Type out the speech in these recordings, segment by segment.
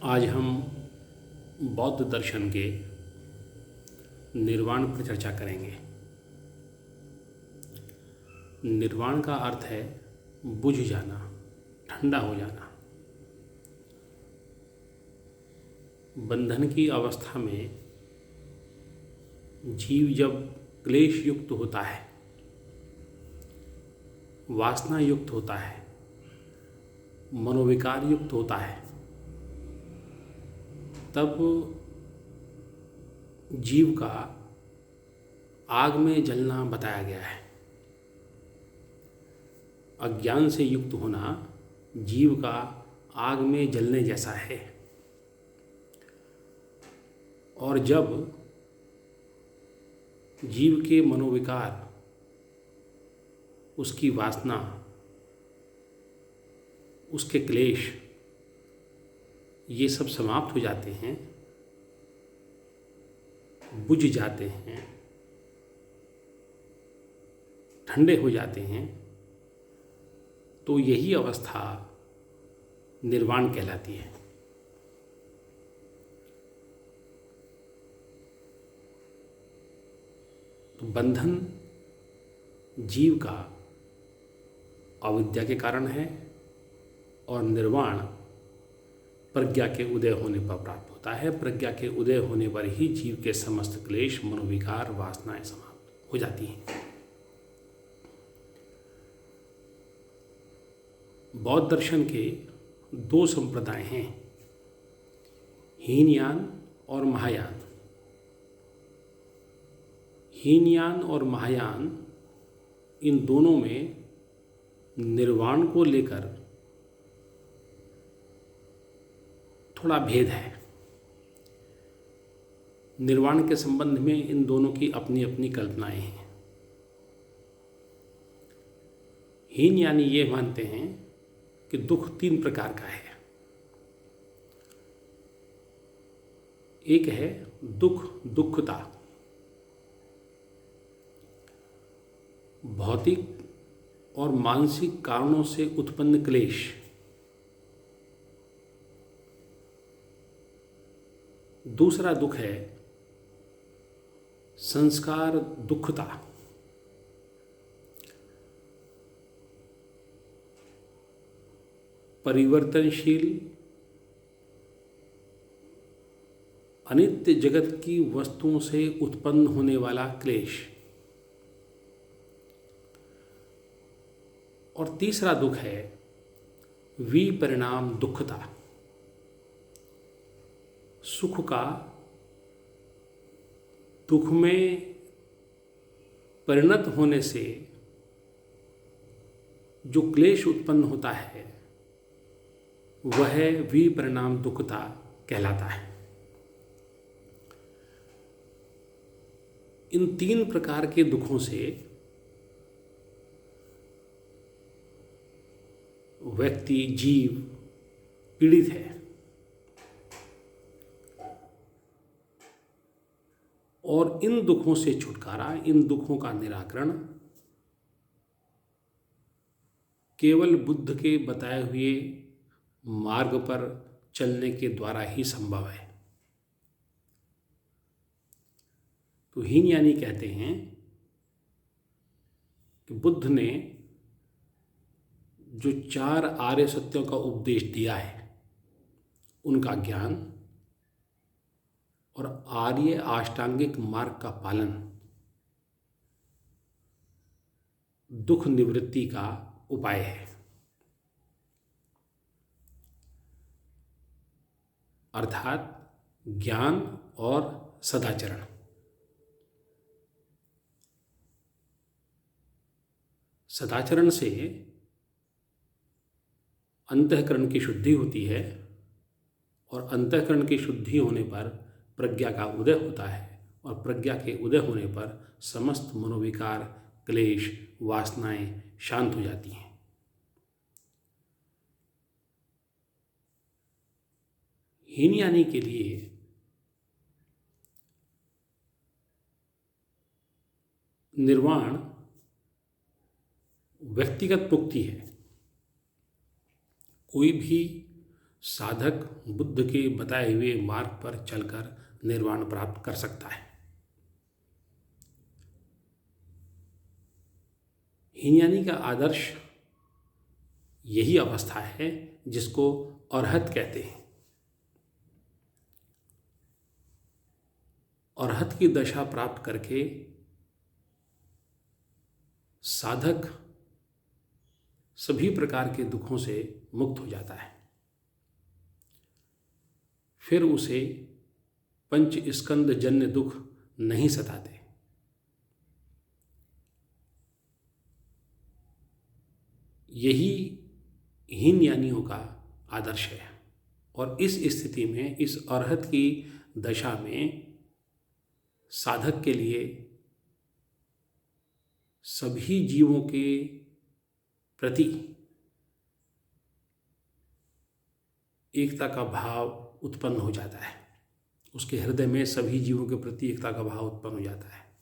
आज हम बौद्ध दर्शन के निर्वाण पर चर्चा करेंगे। निर्वाण का अर्थ है बुझ जाना, ठंडा हो जाना। बंधन की अवस्था में जीव जब क्लेश युक्त होता है, वासना युक्त होता है, मनोविकार युक्त होता है, तब जीव का आग में जलना बताया गया है। अज्ञान से युक्त होना जीव का आग में जलने जैसा है। और जब जीव के मनोविकार, उसकी वासना, उसके क्लेश, ये सब समाप्त हो जाते हैं, बुझ जाते हैं, ठंडे हो जाते हैं, तो यही अवस्था निर्वाण कहलाती है। तो बंधन जीव का अविद्या के कारण है और निर्वाण प्रज्ञा के उदय होने पर प्राप्त होता है। प्रज्ञा के उदय होने पर ही जीव के समस्त क्लेश, मनोविकार, वासनाएं समाप्त हो जाती हैं। बौद्ध दर्शन के दो संप्रदाय हैं, हीनयान और महायान। हीनयान और महायान, इन दोनों में निर्वाण को लेकर थोड़ा भेद है। निर्वाण के संबंध में इन दोनों की अपनी अपनी कल्पनाएं हैं। हीनयानी ये मानते हैं कि दुख तीन प्रकार का है। एक है दुखता, भौतिक और मानसिक कारणों से उत्पन्न क्लेश। दूसरा दुख है संस्कार दुखता, परिवर्तनशील अनित्य जगत की वस्तुओं से उत्पन्न होने वाला क्लेश। और तीसरा दुख है विपरिणाम दुखता, सुख का दुख में परिणत होने से जो क्लेश उत्पन्न होता है वह विपरिणाम दुखता कहलाता है। इन तीन प्रकार के दुखों से व्यक्ति, जीव पीड़ित है। और इन दुखों से छुटकारा, इन दुखों का निराकरण केवल बुद्ध के बताए हुए मार्ग पर चलने के द्वारा ही संभव है। तो हीनयानी कहते हैं कि बुद्ध ने जो चार आर्य सत्यों का उपदेश दिया है, उनका ज्ञान और आर्य अष्टांगिक मार्ग का पालन दुख निवृत्ति का उपाय है। अर्थात ज्ञान और सदाचरण। सदाचरण से अंतःकरण की शुद्धि होती है और अंतःकरण की शुद्धि होने पर प्रज्ञा का उदय होता है और प्रज्ञा के उदय होने पर समस्त मनोविकार, क्लेश, वासनाएं शांत हो जाती हैं। हीनयानी के लिए निर्वाण व्यक्तिगत मुक्ति है। कोई भी साधक बुद्ध के बताए हुए मार्ग पर चलकर निर्वाण प्राप्त कर सकता है। हीनयानी का आदर्श यही अवस्था है जिसको अरहत कहते हैं। अरहत की दशा प्राप्त करके साधक सभी प्रकार के दुखों से मुक्त हो जाता है। फिर उसे पंच स्कंद जन्य दुख नहीं सताते। यही हीनयानियों का आदर्श है। और इस स्थिति में, इस अरहत की दशा में साधक के लिए सभी जीवों के प्रति एकता का भाव उत्पन्न हो जाता है। उसके हृदय में सभी जीवों के प्रति एकता का भाव उत्पन्न हो जाता है।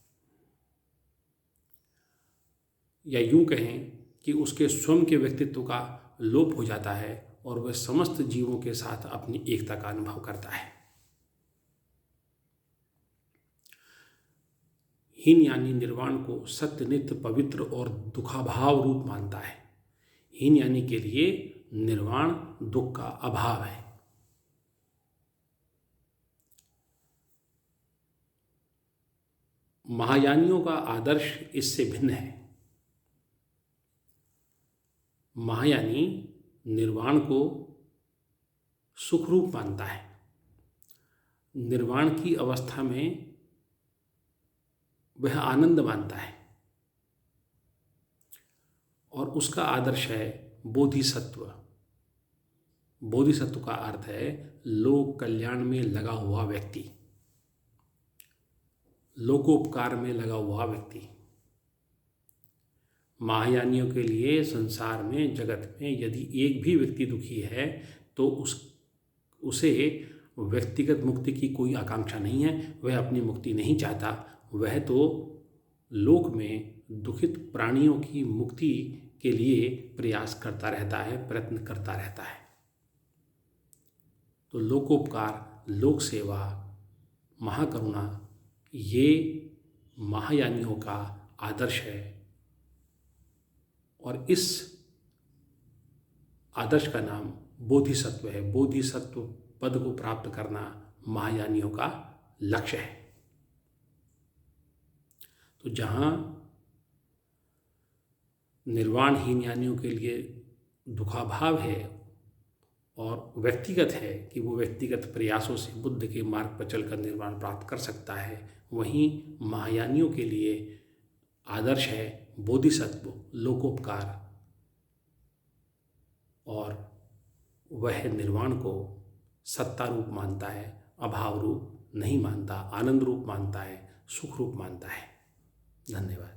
या यूं कहें कि उसके स्वयं के व्यक्तित्व का लोप हो जाता है और वह समस्त जीवों के साथ अपनी एकता का अनुभव करता है। हीनयानी निर्वाण को सत्य, नित्य, पवित्र और दुखाभाव रूप मानता है। हीनयानी के लिए निर्वाण दुख का अभाव है। महायानियों का आदर्श इससे भिन्न है। महायानी निर्वाण को सुख रूप मानता है। निर्वाण की अवस्था में वह आनंद मानता है और उसका आदर्श है बोधिसत्व। बोधिसत्व का अर्थ है लोक कल्याण में लगा हुआ व्यक्ति, लोकोपकार में लगा हुआ व्यक्ति। महायानियों के लिए संसार में, जगत में यदि एक भी व्यक्ति दुखी है तो उसे व्यक्तिगत मुक्ति की कोई आकांक्षा नहीं है। वह अपनी मुक्ति नहीं चाहता। वह तो लोक में दुखित प्राणियों की मुक्ति के लिए प्रयास करता रहता है, प्रयत्न करता रहता है। तो लोकोपकार, लोक सेवा, महाकरुणा, ये महायानियों का आदर्श है। और इस आदर्श का नाम बोधिसत्व है। बोधिसत्व पद को प्राप्त करना महायानियों का लक्ष्य है। तो जहाँ निर्वाण हीनयानियों के लिए दुखाभाव है और व्यक्तिगत है कि वो व्यक्तिगत प्रयासों से बुद्ध के मार्ग पर चलकर निर्वाण प्राप्त कर सकता है, वहीं महायानियों के लिए आदर्श है बोधिसत्व, लोकोपकार, और वह निर्वाण को सत्ता रूप मानता है, अभाव रूप नहीं मानता, आनंद रूप मानता है, सुख रूप मानता है। धन्यवाद।